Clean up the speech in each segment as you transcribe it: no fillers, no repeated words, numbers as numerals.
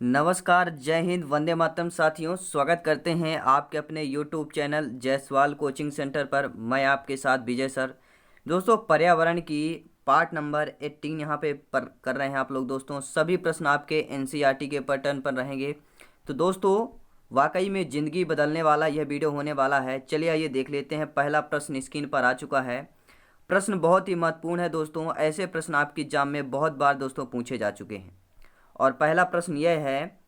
नमस्कार, जय हिंद, वंदे मातरम साथियों। स्वागत करते हैं आपके अपने YouTube channel Jaiswal coaching centre पर। मैं आपके साथ विजय सर। दोस्तों, पर्यावरण की पार्ट नंबर 18 यहाँ पे कर रहे हैं आप लोग। दोस्तों, सभी प्रश्न आपके एनसीईआरटी के पैटर्न पर रहेंगे। तो दोस्तों, वाकई में ज़िंदगी बदलने वाला यह वीडियो होने वाला है। चलिए आइए देख लेते हैं। पहला प्रश्न स्क्रीन पर आ चुका है। प्रश्न बहुत ही महत्वपूर्ण है दोस्तों। ऐसे प्रश्न आपकी एग्जाम में बहुत बार दोस्तों पूछे जा चुके हैं। और पहला प्रश्न यह है,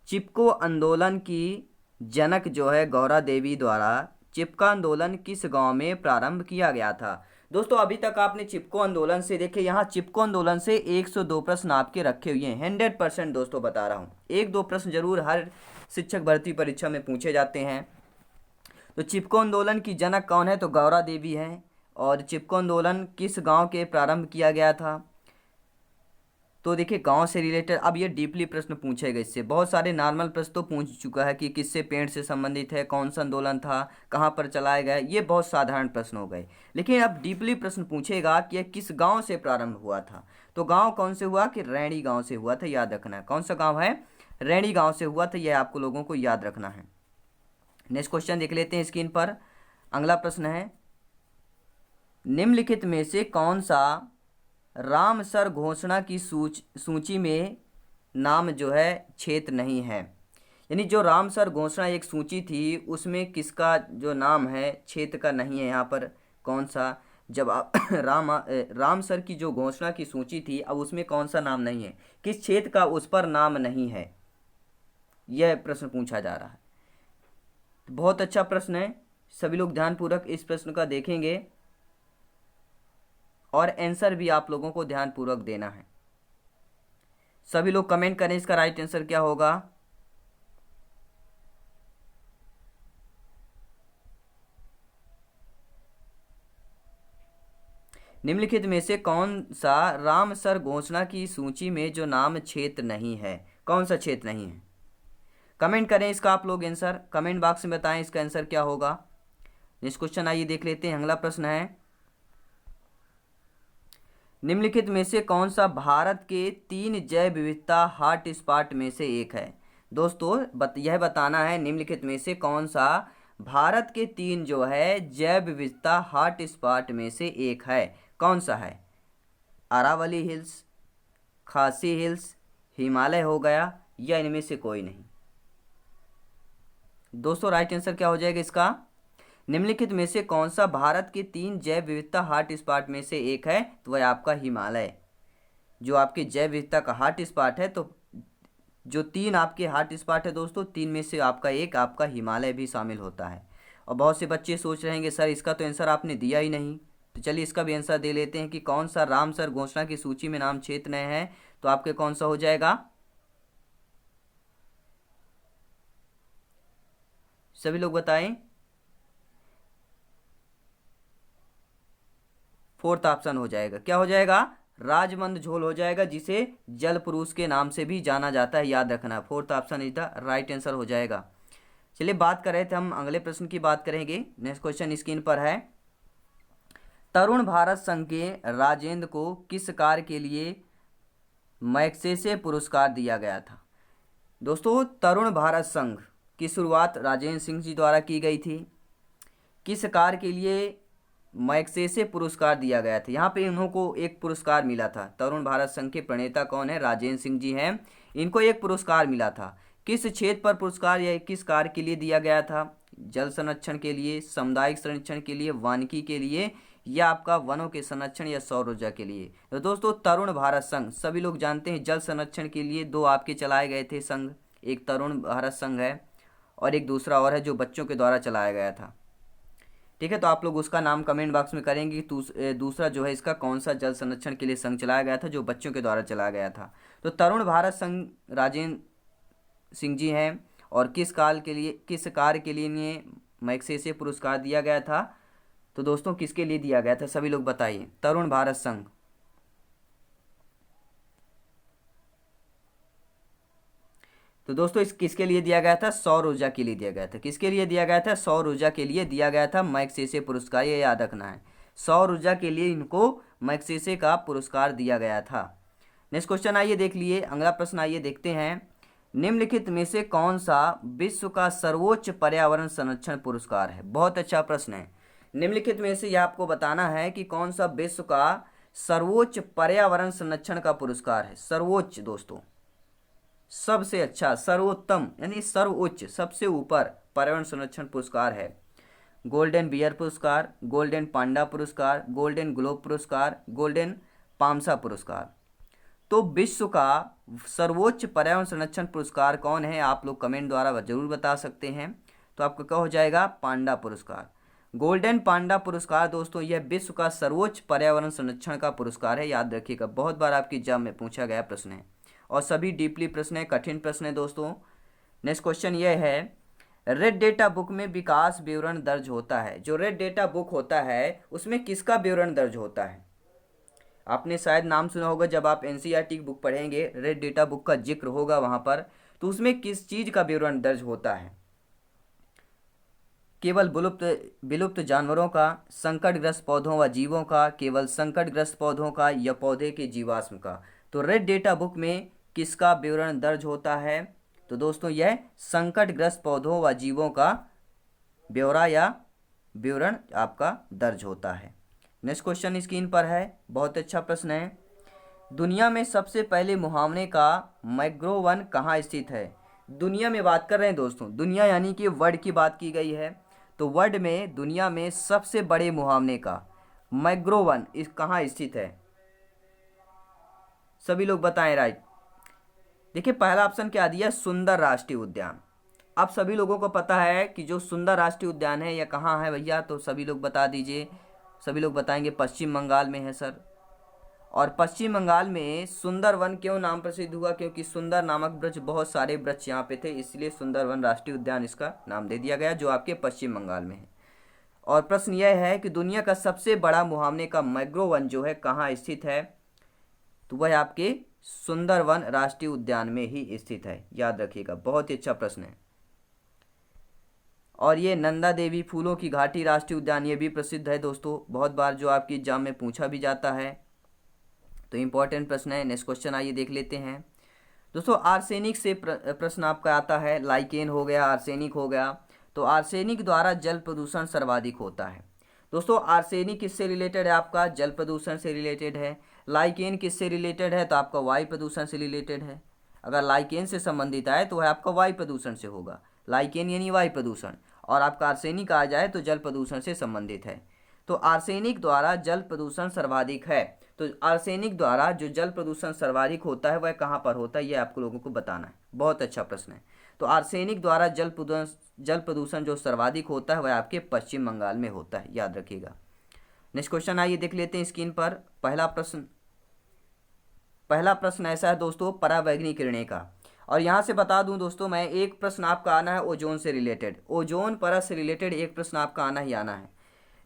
चिपको आंदोलन की जनक जो है गौरा देवी द्वारा चिपका आंदोलन किस गांव में प्रारंभ किया गया था। दोस्तों, अभी तक आपने चिपको आंदोलन से देखे, यहाँ चिपको आंदोलन से 102 प्रश्न आपके रखे हुए हैं। 100% दोस्तों बता रहा हूँ, एक दो प्रश्न जरूर हर शिक्षक भर्ती परीक्षा में पूछे जाते हैं। तो चिपको आंदोलन की जनक कौन है? तो गौरा देवी है। और चिपको आंदोलन किस गांव के प्रारंभ किया गया था? तो देखिए, गांव से रिलेटेड अब ये डीपली प्रश्न पूछेगा। इससे बहुत सारे नॉर्मल प्रश्न तो पूछ चुका है कि किससे पेड़ से संबंधित है, कौन सा आंदोलन था, कहाँ पर चलाया गया। ये बहुत साधारण प्रश्न हो गए। लेकिन अब डीपली प्रश्न पूछेगा कि यह किस गांव से प्रारंभ हुआ था। तो गांव कौन से हुआ? कि रैणी गांव से हुआ था। याद रखना है कौन सा गाँव है, रैणी गाँव से हुआ था। यह आपको लोगों को याद रखना है। नेक्स्ट क्वेश्चन देख लेते हैं स्क्रीन पर। अगला प्रश्न है, निम्नलिखित में से कौन सा रामसर घोषणा की सूची में नाम जो है क्षेत्र नहीं है। यानी जो रामसर घोषणा एक सूची थी, उसमें किसका जो नाम है क्षेत्र का नहीं है। यहाँ पर कौन सा, जब आप रामसर की जो घोषणा की सूची थी, अब उसमें कौन सा नाम नहीं है, किस क्षेत्र का उस पर नाम नहीं है, यह प्रश्न पूछा जा रहा है। बहुत अच्छा प्रश्न है, सभी लोग ध्यानपूर्वक इस प्रश्न का देखेंगे और आंसर भी आप लोगों को ध्यानपूर्वक देना है। सभी लोग कमेंट करें इसका राइट आंसर क्या होगा। निम्नलिखित में से कौन सा रामसर घोषणा की सूची में जो नाम क्षेत्र नहीं है, कौन सा क्षेत्र नहीं है? कमेंट करें इसका आप लोग आंसर, कमेंट बॉक्स में बताएं इसका आंसर क्या होगा। नेक्स्ट क्वेश्चन आइए देख लेते हैं। अगला प्रश्न है, निम्नलिखित में से कौन सा भारत के 3 जैव विविधता हॉट स्पॉट में से एक है। दोस्तों, यह बताना है निम्नलिखित में से कौन सा भारत के 3 जो है जैव विविधता हॉट स्पॉट में से एक है। कौन सा है? अरावली हिल्स, खासी हिल्स, हिमालय हो गया, या इनमें से कोई नहीं। दोस्तों, राइट आंसर क्या हो जाएगा इसका? निम्नलिखित में से कौन सा भारत के 3 जैव विविधता हॉट स्पॉट में से एक है? तो वह आपका हिमालय, जो आपके जैव विविधता का हॉट स्पॉट है। तो जो 3 आपके हॉट स्पॉट है दोस्तों, 3 में से आपका एक आपका हिमालय भी शामिल होता है। और बहुत से बच्चे सोच रहेंगे सर इसका तो आंसर आपने दिया ही नहीं। तो चलिए इसका भी आंसर दे लेते हैं कि कौन सा रामसर घोषणा की सूची में नाम क्षेत्र नहीं है। तो आपके कौन सा हो जाएगा? सभी लोग बताएं। 4th ऑप्शन हो जाएगा। क्या हो जाएगा? राजमंद झोल हो जाएगा, जिसे जल पुरुष के नाम से भी जाना जाता है। याद रखना, 4th option is the right answer हो जाएगा। चलिए बात कर रहे थे हम, अगले प्रश्न की बात करेंगे। नेक्स्ट क्वेश्चन स्क्रीन पर है, तरुण भारत संघ के राजेंद्र को किस कार्य के लिए मैग्सेसे पुरस्कार दिया गया था। दोस्तों, तरुण भारत संघ की शुरुआत राजेंद्र सिंह जी द्वारा की गई थी। किस कार्य के लिए मैग्सेसे पुरस्कार दिया गया था? यहाँ पे इन्हों को एक पुरस्कार मिला था। तरुण भारत संघ के प्रणेता कौन है? राजेंद्र सिंह जी हैं। इनको एक पुरस्कार मिला था। किस क्षेत्र पर पुरस्कार या किस कार्य के लिए दिया गया था? जल संरक्षण के लिए, सामुदायिक संरक्षण के लिए, वानिकी के लिए, या आपका वनों के संरक्षण या सौर ऊर्जा के लिए। तो दोस्तों, तरुण भारत संघ सभी लोग जानते हैं, जल संरक्षण के लिए 2 आपके चलाए गए थे संघ। एक तरुण भारत संघ है और एक दूसरा और है जो बच्चों के द्वारा चलाया गया था। ठीक है, तो आप लोग उसका नाम कमेंट बॉक्स में करेंगे कि दूसरा जो है इसका कौन सा जल संरक्षण के लिए संघ चलाया गया था जो बच्चों के द्वारा चलाया गया था। तो तरुण भारत संघ राजेंद्र सिंह जी हैं। और किस कार्य के लिए इन्हें मैग्सेसे पुरस्कार दिया गया था? तो दोस्तों, किसके लिए दिया गया था? सभी लोग बताइए। तरुण भारत संघ, तो दोस्तों इस किसके लिए दिया गया था? सौर ऊर्जा के लिए दिया गया था। किसके लिए दिया गया था? सौर ऊर्जा के लिए दिया गया था मैग्सेसे पुरस्कार। ये याद रखना है, सौर ऊर्जा के लिए इनको मैग्सेसे का पुरस्कार दिया गया था। नेक्स्ट क्वेश्चन आइए देख लिए। अगला प्रश्न आइए देखते हैं, निम्नलिखित में से कौन सा विश्व का सर्वोच्च पर्यावरण संरक्षण पुरस्कार है? बहुत अच्छा प्रश्न है। निम्नलिखित में से यह आपको बताना है कि कौन सा विश्व का सर्वोच्च पर्यावरण संरक्षण का पुरस्कार है। सर्वोच्च दोस्तों, सबसे अच्छा, सर्वोत्तम यानी सर्वोच्च, सबसे ऊपर पर्यावरण संरक्षण पुरस्कार है। गोल्डन बियर पुरस्कार, गोल्डन पांडा पुरस्कार, गोल्डन ग्लोब पुरस्कार, गोल्डन पामसा पुरस्कार। तो विश्व का सर्वोच्च पर्यावरण संरक्षण पुरस्कार कौन है? आप लोग कमेंट द्वारा जरूर बता सकते हैं। तो आपका क्या हो जाएगा? पांडा पुरस्कार। गोल्डन पांडा पुरस्कार दोस्तों यह विश्व का सर्वोच्च पर्यावरण संरक्षण का पुरस्कार है, याद रखिएगा। बहुत बार आपकी एग्जाम में पूछा गया प्रश्न है और सभी डीपली प्रश्न है, कठिन प्रश्न है दोस्तों। नेक्स्ट क्वेश्चन यह है, रेड डेटा बुक में विकास विवरण दर्ज होता है। जो रेड डेटा बुक होता है उसमें किसका विवरण दर्ज होता है? आपने शायद नाम सुना होगा, जब आप एनसीईआरटी की बुक पढ़ेंगे रेड डेटा बुक का जिक्र होगा वहां पर, तो उसमें किस चीज का विवरण दर्ज होता है? केवल विलुप्त जानवरों का, संकटग्रस्त पौधों व जीवों का, केवल संकटग्रस्त पौधों का, या पौधे के जीवाश्म का? तो रेड डेटा बुक में किसका विवरण दर्ज होता है? तो दोस्तों यह संकटग्रस्त पौधों व जीवों का ब्यौरा या विवरण आपका दर्ज होता है। नेक्स्ट क्वेश्चन स्क्रीन पर है, बहुत अच्छा प्रश्न है। दुनिया में सबसे पहले मुहावरे का मैंग्रोव वन कहाँ स्थित है? दुनिया में बात कर रहे हैं दोस्तों, दुनिया यानी कि वर्ल्ड की बात की गई है। तो वर्ल्ड में, दुनिया में सबसे बड़े मुहावरे का मैंग्रोव वन इस कहाँ स्थित है? सभी लोग बताएं। राइट, देखिए पहला ऑप्शन क्या दिया? सुंदर राष्ट्रीय उद्यान। अब सभी लोगों को पता है कि जो सुंदर राष्ट्रीय उद्यान है यह कहाँ है भैया, तो सभी लोग बता दीजिए। सभी लोग बताएंगे पश्चिम बंगाल में है सर। और पश्चिम बंगाल में सुंदरवन क्यों नाम प्रसिद्ध हुआ? क्योंकि सुंदर नामक वृक्ष, बहुत सारे वृक्ष यहाँ पे थे, इसलिए सुंदरवन राष्ट्रीय उद्यान इसका नाम दे दिया गया, जो आपके पश्चिम बंगाल में है। और प्रश्न यह है कि दुनिया का सबसे बड़ा मुहावरे का मैंग्रोव वन जो है कहाँ स्थित है? तो वह आपके सुंदरवन राष्ट्रीय उद्यान में ही स्थित है, याद रखिएगा। बहुत ही अच्छा प्रश्न है। और ये नंदा देवी फूलों की घाटी राष्ट्रीय उद्यान ये भी प्रसिद्ध है दोस्तों, बहुत बार जो आपकी एग्जाम में पूछा भी जाता है, तो इंपॉर्टेंट प्रश्न है। नेक्स्ट क्वेश्चन आइए देख लेते हैं दोस्तों। आर्सेनिक से प्रश्न आपका आता है, लाइकेन हो गया, आर्सेनिक हो गया। तो आर्सेनिक द्वारा जल प्रदूषण सर्वाधिक होता है। दोस्तों आर्सेनिक किससे रिलेटेड है? आपका जल प्रदूषण से रिलेटेड है। लाइकेन किससे रिलेटेड है? तो आपका वायु प्रदूषण से रिलेटेड है। अगर लाइकेन से संबंधित आए तो वह आपका वायु प्रदूषण से होगा, लाइकेन यानी वायु प्रदूषण। और आपका आर्सेनिक आ जाए तो जल प्रदूषण से संबंधित है। तो आर्सेनिक द्वारा जल प्रदूषण सर्वाधिक है। तो आर्सेनिक द्वारा जो जल प्रदूषण सर्वाधिक होता है वह कहाँ पर होता है, ये आपको लोगों को बताना है। बहुत अच्छा प्रश्न है। तो आर्सेनिक द्वारा जल प्रदूषण जो सर्वाधिक होता है वह आपके पश्चिम बंगाल में होता है, याद रखिएगा। नेक्स्ट क्वेश्चन आइए देख लेते हैं स्क्रीन पर। पहला प्रश्न ऐसा है दोस्तों, पराबैंगनी किरणें का। और यहाँ से बता दूं दोस्तों मैं, एक प्रश्न आपका आना है ओजोन से रिलेटेड, ओजोन परत से रिलेटेड एक प्रश्न आपका आना ही आना है।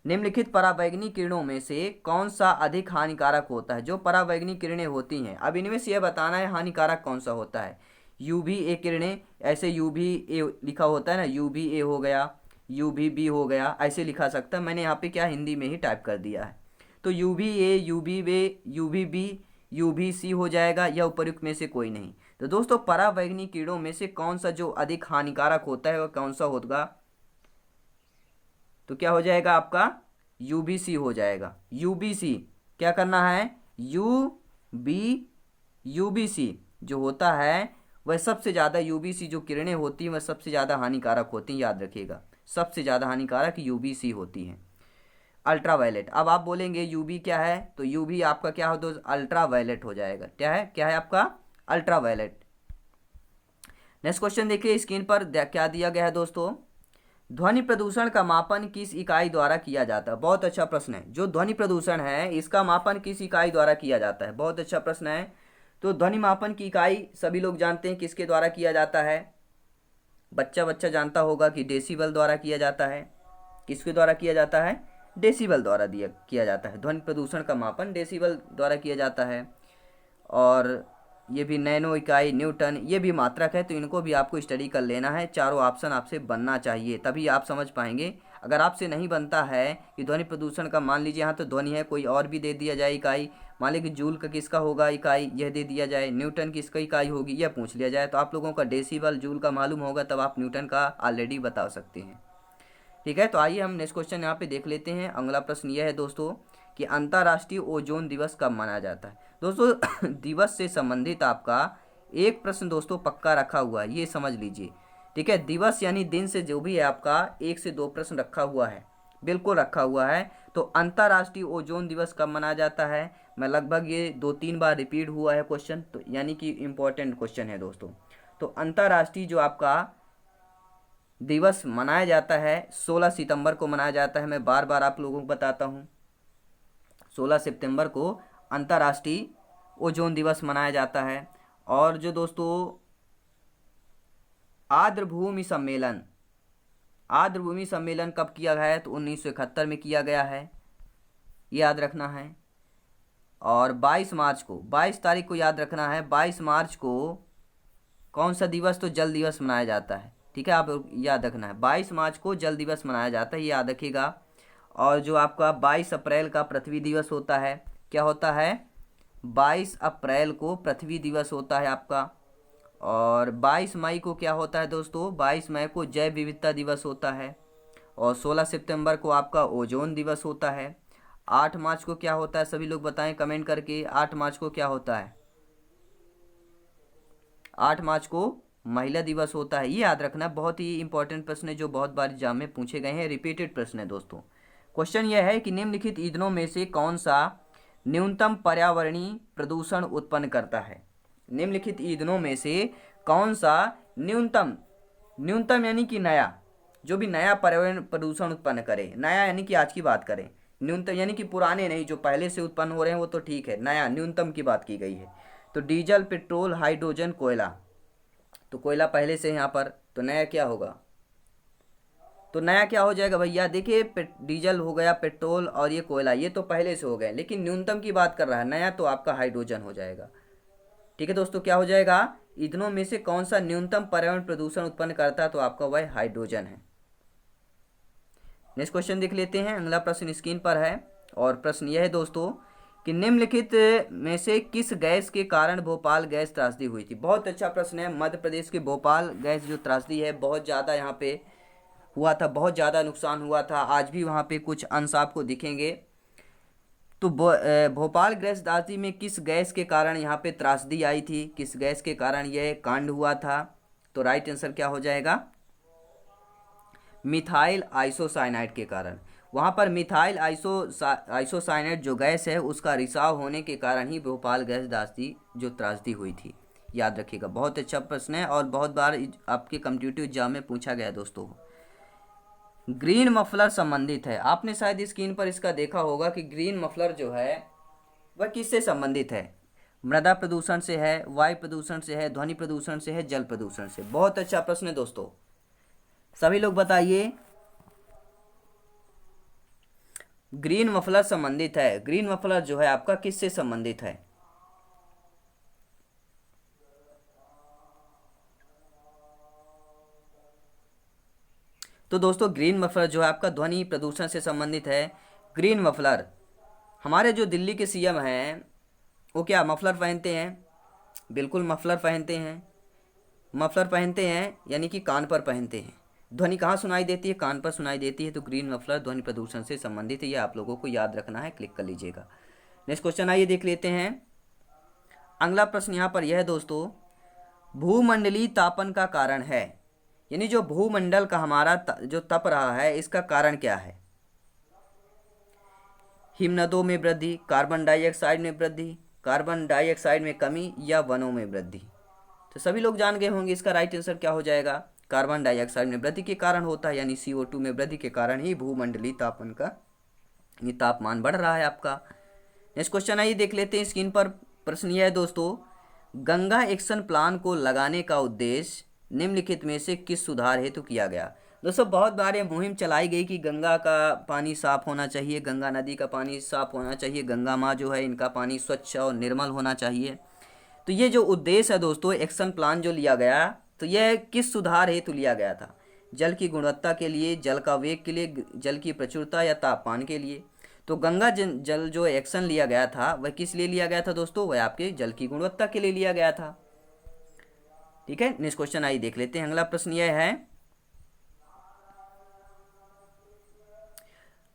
निम्नलिखित पराबैंगनी किरणों में से कौन सा अधिक हानिकारक होता है? जो पराबैंगनी किरणें होती हैं, अब इनमें से यह बताना है हानिकारक कौन सा होता है। UVA किरणें, ऐसे UVA लिखा होता है ना, UVA हो गया, UVB हो गया, ऐसे लिखा सकता है। मैंने यहाँ पे क्या हिंदी में ही टाइप कर दिया है। तो UVA, UVB, UVB, UVC हो जाएगा, या उपयुक्त में से कोई नहीं। तो दोस्तों पराबैंगनी किरणों में से कौन सा जो अधिक हानिकारक होता है वह कौन सा होगा? तो क्या हो जाएगा आपका? UVC हो जाएगा। UVC क्या करना है? UVC जो होता है वह सबसे ज़्यादा, UVC जो किरणें होती हैं वह सबसे ज़्यादा हानिकारक होती हैं, याद रखिएगा। सबसे ज़्यादा हानिकारक UVC होती हैं। अल्ट्रावायलेट, अब आप बोलेंगे UV क्या है? तो UV आपका क्या हो दोस्त? अल्ट्रावायलेट हो जाएगा। क्या है आपका? अल्ट्रावायलेट। नेक्स्ट क्वेश्चन देखिए स्क्रीन पर क्या दिया गया है दोस्तों। ध्वनि प्रदूषण का मापन किस इकाई द्वारा किया जाता है? बहुत अच्छा प्रश्न है। जो ध्वनि प्रदूषण है इसका मापन किस इकाई द्वारा किया जाता है? बहुत अच्छा प्रश्न है। तो ध्वनि मापन की इकाई सभी लोग जानते हैं किसके द्वारा किया जाता है। बच्चा जानता होगा कि डेसिबल द्वारा किया जाता है। किसके द्वारा किया जाता है? डेसिबल द्वारा किया जाता है। ध्वनि प्रदूषण का मापन डेसिबल द्वारा किया जाता है। और ये भी नैनो इकाई, न्यूटन, ये भी मात्रक है, तो इनको भी आपको स्टडी कर लेना है। चारों ऑप्शन आपसे बनना चाहिए, तभी आप समझ पाएंगे। अगर आपसे नहीं बनता है कि ध्वनि प्रदूषण का, मान लीजिए यहाँ तो ध्वनि है, कोई और भी दे दिया जाए इकाई, मान लीजिए कि जूल का किसका होगा इकाई, यह दे दिया जाए, न्यूटन की इसका इकाई होगी, यह पूछ लिया जाए, तो आप लोगों का डेसिबल जूल का मालूम होगा, तब आप न्यूटन का ऑलरेडी बता सकते हैं। ठीक है, तो आइए हम नेक्स्ट क्वेश्चन यहाँ पे देख लेते हैं। अगला प्रश्न यह है दोस्तों कि अंतर्राष्ट्रीय ओजोन दिवस कब मनाया जाता है। दोस्तों दिवस से संबंधित आपका एक प्रश्न दोस्तों पक्का रखा हुआ है, ये समझ लीजिए। ठीक है, दिवस यानी दिन से जो भी है आपका 1 से 2 प्रश्न रखा हुआ है, बिल्कुल रखा हुआ है। तो अंतर्राष्ट्रीय ओजोन दिवस कब मनाया जाता है, मैं लगभग ये 2-3 बार रिपीट हुआ है क्वेश्चन, तो यानी कि इम्पोर्टेंट क्वेश्चन है दोस्तों। तो अंतर्राष्ट्रीय जो आपका दिवस मनाया जाता है 16 सितंबर को मनाया जाता है। मैं बार बार आप लोगों को बताता हूँ, 16 सितंबर को अंतर्राष्ट्रीय ओजोन दिवस मनाया जाता है। और जो दोस्तों आर्द्रभूमि सम्मेलन, आर्द्रभूमि सम्मेलन कब किया गया है, तो 1971 में किया गया है, याद रखना है। और 22 मार्च को, 22 तारीख को याद रखना है, 22 मार्च को कौन सा दिवस, तो जल दिवस मनाया जाता है। ठीक है, आप याद रखना है 22 मार्च को जल दिवस मनाया जाता है, ये याद रखिएगा। और जो आपका 22 अप्रैल का पृथ्वी दिवस होता है, क्या होता है, 22 अप्रैल को पृथ्वी दिवस होता है आपका। और 22 मई को क्या होता है दोस्तों, 22 मई को जैव विविधता दिवस होता है। और 16 सितंबर को आपका ओजोन दिवस होता है। 8 मार्च को क्या होता है, सभी लोग बताएं कमेंट करके, 8 मार्च को क्या होता है, 8 मार्च को महिला दिवस होता है, ये याद रखना। बहुत ही इंपॉर्टेंट प्रश्न है जो बहुत बार एग्जाम में पूछे गए हैं, रिपीटेड प्रश्न है दोस्तों। क्वेश्चन यह है कि निम्नलिखित ईंधनों में से कौन सा न्यूनतम पर्यावरणीय प्रदूषण उत्पन्न करता है। निम्नलिखित ईंधनों में से कौन सा न्यूनतम, न्यूनतम यानी कि नया, जो भी नया पर्यावरण प्रदूषण उत्पन्न करे, नया यानी कि आज की बात करें, न्यूनतम यानी कि पुराने नहीं, जो पहले से उत्पन्न हो रहे हैं वो तो ठीक है, नया न्यूनतम की बात की गई है। तो डीजल, पेट्रोल, हाइड्रोजन, कोयला। तो कोयला पहले से यहाँ पर, तो नया क्या होगा, तो नया क्या हो जाएगा भैया, देखिए डीजल हो गया, पेट्रोल और ये कोयला, ये तो पहले से हो गए, लेकिन न्यूनतम की बात कर रहा है, नया तो आपका हाइड्रोजन हो जाएगा। ठीक है दोस्तों, क्या हो जाएगा, ईंधनों में से कौन सा न्यूनतम पर्यावरण प्रदूषण उत्पन्न करता है, तो आपका वह हाइड्रोजन है। नेक्स्ट क्वेश्चन देख लेते हैं, अगला प्रश्न स्क्रीन पर है। और प्रश्न यह है दोस्तों कि निम्नलिखित में से किस गैस के कारण भोपाल गैस त्रासदी हुई थी। बहुत अच्छा प्रश्न है। मध्य प्रदेश के भोपाल गैस जो त्रासदी है, बहुत ज़्यादा यहाँ पे हुआ था, बहुत ज़्यादा नुकसान हुआ था, आज भी वहाँ पे कुछ अंश आपको दिखेंगे। तो भोपाल गैस त्रासदी में किस गैस के कारण यहाँ पे त्रासदी आई थी, किस गैस के कारण यह कांड हुआ था, तो राइट आंसर क्या हो जाएगा, मिथाइल आइसोसाइनाइड के कारण। वहाँ पर मिथाइल आइसोसाइनाइड जो गैस है उसका रिसाव होने के कारण ही भोपाल गैस त्रासदी जो त्रासदी हुई थी, याद रखिएगा। बहुत अच्छा प्रश्न है और बहुत बार आपके कॉम्पिटिटिव एग्जाम में पूछा गया दोस्तों। ग्रीन मफलर संबंधित है, आपने शायद स्क्रीन पर इसका देखा होगा कि ग्रीन मफलर जो है वह किससे संबंधित है, मृदा प्रदूषण से है, वायु प्रदूषण से है, ध्वनि प्रदूषण से है, जल प्रदूषण से। बहुत अच्छा प्रश्न है दोस्तों, सभी लोग बताइए। ग्रीन मफलर संबंधित है, ग्रीन मफलर जो है आपका किससे संबंधित है, तो दोस्तों ग्रीन मफलर जो है आपका ध्वनि प्रदूषण से संबंधित है। ग्रीन मफलर, हमारे जो दिल्ली के सीएम हैं वो क्या मफलर पहनते हैं, बिल्कुल मफलर पहनते हैं, मफलर पहनते हैं यानी कि कान पर पहनते हैं। ध्वनि कहाँ सुनाई देती है, कान पर सुनाई देती है, तो ग्रीन मफलर ध्वनि प्रदूषण से संबंधित है, ये आप लोगों को याद रखना है, क्लिक कर लीजिएगा। नेक्स्ट क्वेश्चन आइए देख लेते हैं। अगला प्रश्न यहाँ पर यह है दोस्तों, भूमंडलीय तापन का कारण है, यानी जो भूमंडल का हमारा जो तप रहा है इसका कारण क्या है। हिमनदों में वृद्धि, कार्बन डाइऑक्साइड में वृद्धि, कार्बन डाइऑक्साइड में कमी, या वनों में वृद्धि। तो सभी लोग जान गए होंगे इसका राइट आंसर क्या हो जाएगा, कार्बन डाइऑक्साइड में वृद्धि के कारण होता है, यानी CO2 में वृद्धि के कारण ही भूमंडलीय तापन का ये तापमान बढ़ रहा है आपका। नेक्स्ट क्वेश्चन आइए देख लेते हैं स्क्रीन पर। प्रश्न यह है दोस्तों, गंगा एक्शन प्लान को लगाने का उद्देश्य निम्नलिखित में से किस सुधार हेतु किया गया। दोस्तों बहुत बार ये मुहिम चलाई गई कि गंगा का पानी साफ होना चाहिए, गंगा नदी का पानी साफ होना चाहिए, गंगा माँ जो है इनका पानी स्वच्छ और निर्मल होना चाहिए। तो ये जो उद्देश्य है दोस्तों, एक्शन प्लान जो लिया गया, तो यह किस सुधार हेतु लिया गया था। जल की गुणवत्ता के लिए, जल का वेग के लिए, जल की प्रचुरता या तापमान के लिए। तो गंगा जल जो एक्शन लिया गया था वह किस लिए लिया गया था दोस्तों? वह आपके जल की गुणवत्ता के लिए लिया गया था। ठीक है, नेक्स्ट क्वेश्चन आइए देख लेते हैं। अगला प्रश्न यह है,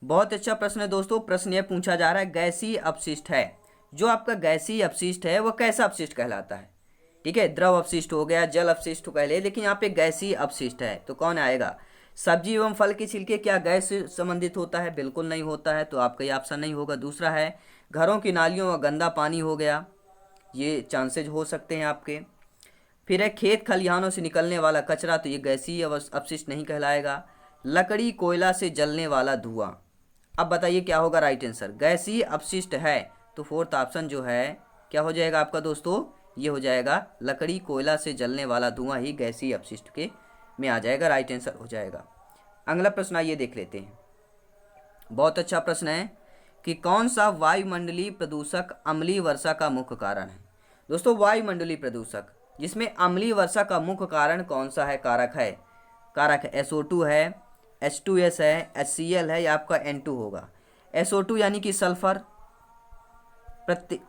बहुत अच्छा प्रश्न है दोस्तों। प्रश्न यह पूछा जा रहा है, गैसीय अपशिष्ट है, जो आपका गैसीय अपशिष्ट है वह कैसा अपशिष्ट कहलाता है? ठीक है, द्रव अपशिष्ट हो गया, जल अपशिष्ट तो कह ले, लेकिन यहाँ पे गैसीय अपशिष्ट है तो कौन आएगा? सब्जी एवं फल के छिलके क्या गैस से संबंधित होता है? बिल्कुल नहीं होता है, तो आपका ये ऑप्शन नहीं होगा। दूसरा है घरों की नालियों में गंदा पानी हो गया, ये चांसेज हो सकते हैं आपके। फिर है खेत खलिहानों से निकलने वाला कचरा, तो ये गैसीय अपशिष्ट नहीं कहलाएगा। लकड़ी कोयला से जलने वाला धुआं। अब बताइए क्या होगा राइट आंसर? गैसीय अपशिष्ट है तो फोर्थ ऑप्शन जो है क्या हो जाएगा आपका दोस्तों? ये हो जाएगा लकड़ी कोयला से जलने वाला धुआं ही गैसीय अपशिष्ट के में आ जाएगा, राइट आंसर हो जाएगा। अगला प्रश्न आइए देख लेते हैं। बहुत अच्छा प्रश्न है कि कौन सा वायुमंडलीय प्रदूषक अम्लीय वर्षा का मुख्य कारण है? दोस्तों वायुमंडलीय प्रदूषक जिसमें अम्लीय वर्षा का मुख्य कारण कौन सा है? कारक है SO2 है, H2S है, HCl है या आपका N2 होगा। SO2 यानी कि सल्फर,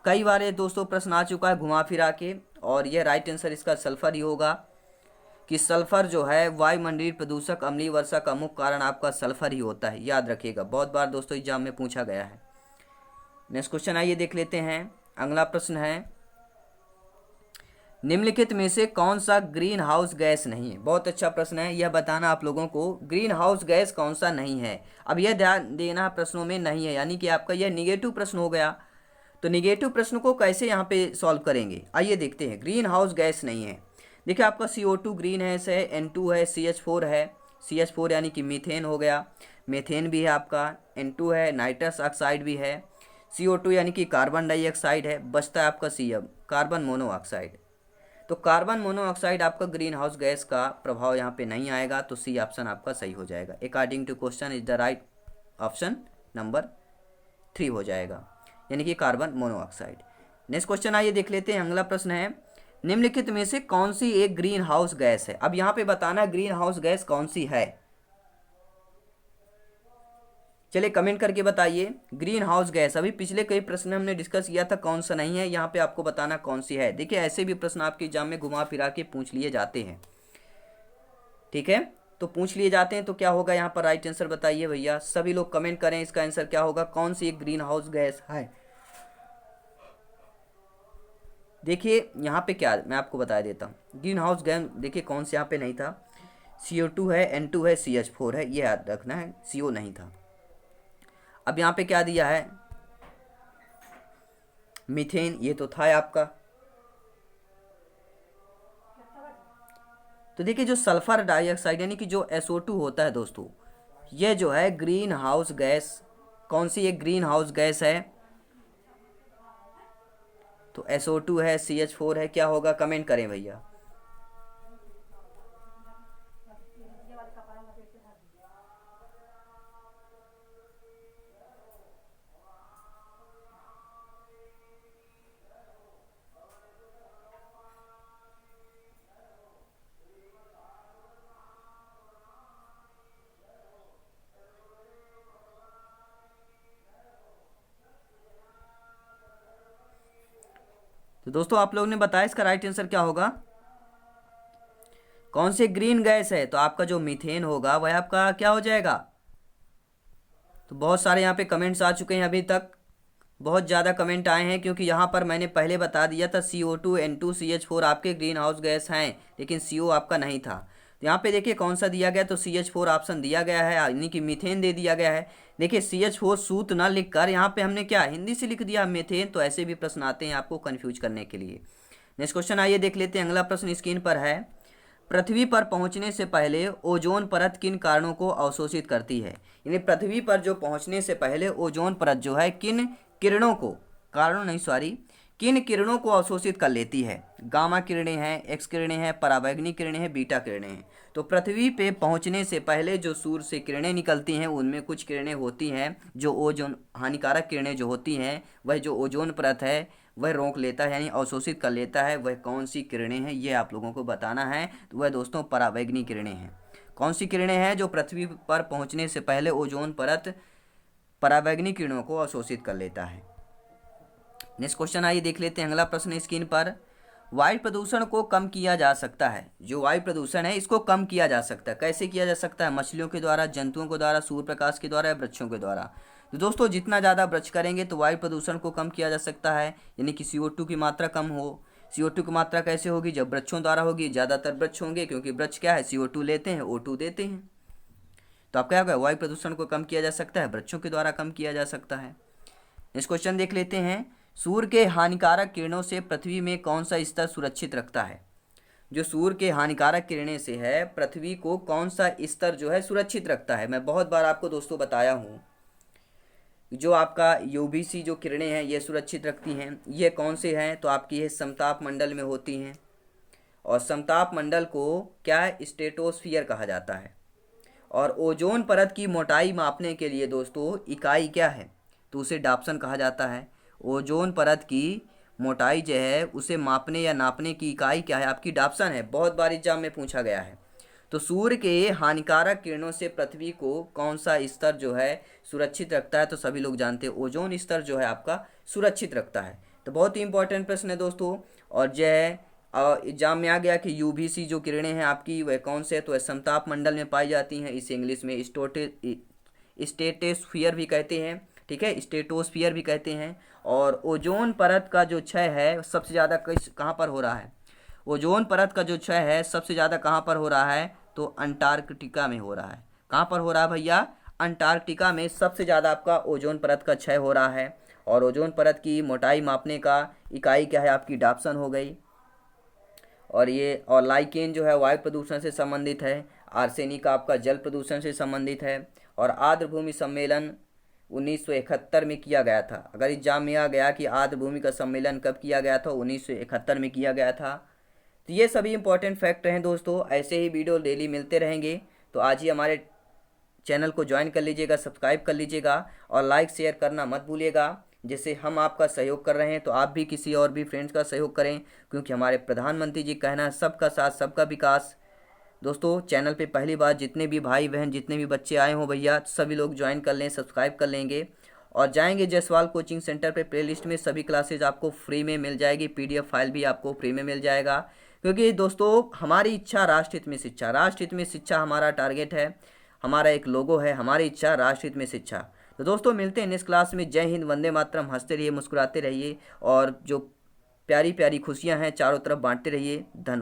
कई बार ये दोस्तों प्रश्न आ चुका है घुमा फिरा के, और यह राइट आंसर इसका सल्फर ही होगा कि सल्फर जो है वायुमंडलीय प्रदूषक अम्लीय वर्षा का मुख्य कारण आपका सल्फर ही होता है, याद रखिएगा, बहुत बार दोस्तों एग्जाम में पूछा गया है। नेक्स्ट क्वेश्चन आइए देख लेते हैं। अगला प्रश्न है, निम्नलिखित में से कौन सा ग्रीन हाउस गैस नहीं है? बहुत अच्छा प्रश्न है, यह बताना आप लोगों को ग्रीन हाउस गैस कौन सा नहीं है। अब यह ध्यान देना प्रश्नों में नहीं है, यानी कि आपका यह निगेटिव प्रश्न हो गया। तो निगेटिव प्रश्न को कैसे यहाँ पे सॉल्व करेंगे, आइए देखते हैं। ग्रीन हाउस गैस नहीं है, देखिए आपका CO2 ग्रीन है, N2 है, CH4 है। CH4 यानी कि मीथेन हो गया, मीथेन भी है आपका, N2 है, नाइट्रस ऑक्साइड भी है, CO2 यानी कि कार्बन डाइऑक्साइड है, बचता है आपका CM कार्बन मोनोऑक्साइड। तो कार्बन मोनोऑक्साइड आपका ग्रीन हाउस गैस का प्रभाव यहाँ पे नहीं आएगा, तो सी ऑप्शन आपका सही हो जाएगा। According to question is the right option number 3 हो जाएगा, यानी कि कार्बन मोनोऑक्साइड। नेक्स्ट क्वेश्चन आइए देख लेते हैं। अगला प्रश्न है, निम्नलिखित में से कौन सी एक ग्रीन हाउस गैस है? अब यहाँ पे बताना ग्रीन हाउस गैस कौन सी है, चलिए कमेंट करके बताइए। ग्रीन हाउस गैस अभी पिछले कई प्रश्न हमने डिस्कस किया था कौन सा नहीं है, यहाँ पे आपको बताना कौन सी है। देखिए ऐसे भी प्रश्न आपके एग्जाम में घुमा फिरा के पूछ लिए जाते हैं, ठीक है, तो पूछ लिए जाते हैं। तो क्या होगा यहाँ पर राइट आंसर बताइए भैया, सभी लोग कमेंट करें, इसका आंसर क्या होगा, कौन सी एक ग्रीन हाउस गैस है? देखिए यहाँ पे क्या मैं आपको बता देता हूँ। ग्रीन हाउस गैस देखिए कौन से यहाँ पे नहीं था, CO2 है, N2 है, CH4 है, ये याद रखना है, CO नहीं था। अब यहाँ पे क्या दिया है, मीथेन, ये तो था आपका। तो देखिए जो सल्फर डाइऑक्साइड यानी कि जो SO2 होता है दोस्तों, ये जो है ग्रीन हाउस गैस, कौन सी एक ग्रीन हाउस गैस है? तो SO2 है, CH4 है, क्या होगा कमेंट करें भैया। तो दोस्तों आप लोगों ने बताया इसका राइट आंसर क्या होगा, कौन सी ग्रीन गैस है? तो आपका जो मीथेन होगा वह आपका क्या हो जाएगा। तो बहुत सारे यहाँ पे कमेंट्स आ चुके हैं, अभी तक बहुत ज़्यादा कमेंट आए हैं, क्योंकि यहाँ पर मैंने पहले बता दिया था CO2 N2 CH4 आपके ग्रीन हाउस गैस हैं, लेकिन CO आपका नहीं था। तो यहाँ पे देखिए कौन सा दिया गया, तो CH4 ऑप्शन दिया गया है, यानी कि मीथेन दे दिया गया है। देखिए CH4 सूत्र ना लिख कर यहाँ पे हमने क्या हिंदी से लिख दिया मीथेन, तो ऐसे भी प्रश्न आते हैं आपको कन्फ्यूज करने के लिए। नेक्स्ट क्वेश्चन आइए देख लेते हैं। अगला प्रश्न स्क्रीन पर है, पृथ्वी पर पहुंचने से पहले ओजोन परत किन कारणों को अवशोषित करती है? यानी पृथ्वी पर जो पहुंचने से पहले ओजोन परत जो है किन किरणों को, कारणों नहीं सॉरी, किन किरणों को अवशोषित कर लेती है? गामा किरणें हैं, एक्स किरणें हैं, पराबैंगनी किरणें हैं, बीटा किरणें हैं। तो पृथ्वी पे पहुंचने से पहले जो सूर्य से किरणें निकलती हैं उनमें कुछ किरणें होती हैं जो ओजोन, हानिकारक किरणें जो होती हैं वह जो ओजोन परत है वह रोक लेता है, यानी अवशोषित कर लेता है। वह कौन सी किरणें हैं ये आप लोगों को बताना है। तो वह दोस्तों पराबैंगनी किरणें हैं। कौन सी किरणें हैं जो पृथ्वी पर पहुंचने से पहले ओजोन परत पराबैंगनी किरणों को अवशोषित कर लेता है। नेक्स्ट क्वेश्चन आइए देख लेते हैं अगला प्रश्न स्क्रीन पर। वायु प्रदूषण को कम किया जा सकता है। जो वायु प्रदूषण है इसको कम किया जा सकता है। कैसे किया जा सकता है? मछलियों के द्वारा, जंतुओं के द्वारा, सूर्य प्रकाश के द्वारा या वृक्षों के द्वारा। तो दोस्तों जितना ज़्यादा वृक्ष करेंगे तो वायु प्रदूषण को कम किया जा सकता है, यानी कि CO2 की मात्रा कम हो। CO2 की मात्रा कैसे होगी? जब वृक्षों द्वारा होगी। ज़्यादातर वृक्ष होंगे क्योंकि वृक्ष क्या है, CO2 लेते हैं, O2 देते हैं। तो आप क्या होगा, वायु प्रदूषण को कम किया जा सकता है, वृक्षों के द्वारा कम किया जा सकता है। इस क्वेश्चन देख लेते हैं। सूर्य के हानिकारक किरणों से पृथ्वी में कौन सा स्तर सुरक्षित रखता है? जो सूर्य के हानिकारक किरणें से है, पृथ्वी को कौन सा स्तर जो है सुरक्षित रखता है? मैं बहुत बार आपको दोस्तों बताया हूँ, जो आपका UVC जो किरणें हैं ये सुरक्षित रखती हैं। ये कौन से हैं? तो आपकी ये समताप मंडल में होती हैं, और समताप मंडल को क्या है, स्ट्रेटोस्फियर कहा जाता है। और ओजोन परत की मोटाई मापने के लिए दोस्तों इकाई क्या है? तो उसे डाप्सन कहा जाता है। ओजोन परत की मोटाई जो है उसे मापने या नापने की इकाई क्या है? आपकी डाप्सन है। बहुत बार एग्जाम में पूछा गया है। तो सूर्य के हानिकारक किरणों से पृथ्वी को कौन सा स्तर जो है सुरक्षित रखता है? तो सभी लोग जानते हैं ओजोन स्तर जो है आपका सुरक्षित रखता है। तो बहुत ही इंपॉर्टेंट प्रश्न है दोस्तों। और जो है एग्जाम में आ गया कि UVC जो किरणें हैं आपकी वह कौन से है? तो वह समताप मंडल में पाई जाती हैं। इसे इंग्लिश में स्ट्रेटोस्फियर भी कहते हैं, ठीक है, स्ट्रेटोस्फियर भी कहते हैं। और ओजोन परत का जो क्षय है सबसे ज़्यादा कहाँ पर हो रहा है? ओजोन परत का जो क्षय है सबसे ज़्यादा कहाँ पर हो रहा है? तो अंटार्कटिका में हो रहा है। कहाँ पर हो रहा है भैया? अंटार्कटिका में सबसे ज़्यादा आपका ओजोन परत का क्षय हो रहा है। और ओजोन परत की मोटाई मापने का इकाई क्या है? आपकी डाप्सन हो गई। और लाइकेन जो है वायु प्रदूषण से संबंधित है। आर्सेनिक आपका जल प्रदूषण से संबंधित है। और आर्द्रभूमि सम्मेलन 1971 में किया गया था। अगर एग्जाम में आ गया कि आर्द्रभूमि का सम्मेलन कब किया गया था? 1971 में किया गया था। तो ये सभी इंपॉर्टेंट फैक्ट हैं दोस्तों। ऐसे ही वीडियो डेली मिलते रहेंगे। तो आज ही हमारे चैनल को ज्वाइन कर लीजिएगा, सब्सक्राइब कर लीजिएगा और लाइक शेयर करना मत भूलिएगा। जैसे हम आपका सहयोग कर रहे हैं तो आप भी किसी और भी फ्रेंड्स का सहयोग करें, क्योंकि हमारे प्रधानमंत्री जी कहना है सबका साथ सबका विकास। दोस्तों चैनल पे पहली बार जितने भी भाई बहन जितने भी बच्चे आए हों भैया सभी लोग ज्वाइन कर लें, सब्सक्राइब कर लेंगे और जाएंगे जायसवाल कोचिंग सेंटर पे। प्लेलिस्ट में सभी क्लासेज आपको फ्री में मिल जाएगी, PDF फाइल भी आपको फ्री में मिल जाएगा। क्योंकि दोस्तों हमारी इच्छा राष्ट्रहित में शिक्षा, राष्ट्रहित में शिक्षा हमारा टारगेट है, हमारा एक लोगो है, हमारी इच्छा राष्ट्रहित में शिक्षा। तो दोस्तों मिलते हैं नेक्स्ट क्लास में। जय हिंद, वंदे मातरम। हंसते रहिए, मुस्कुराते रहिए और जो प्यारी प्यारी खुशियां हैं चारों तरफ बांटते रहिए। धन्यवाद।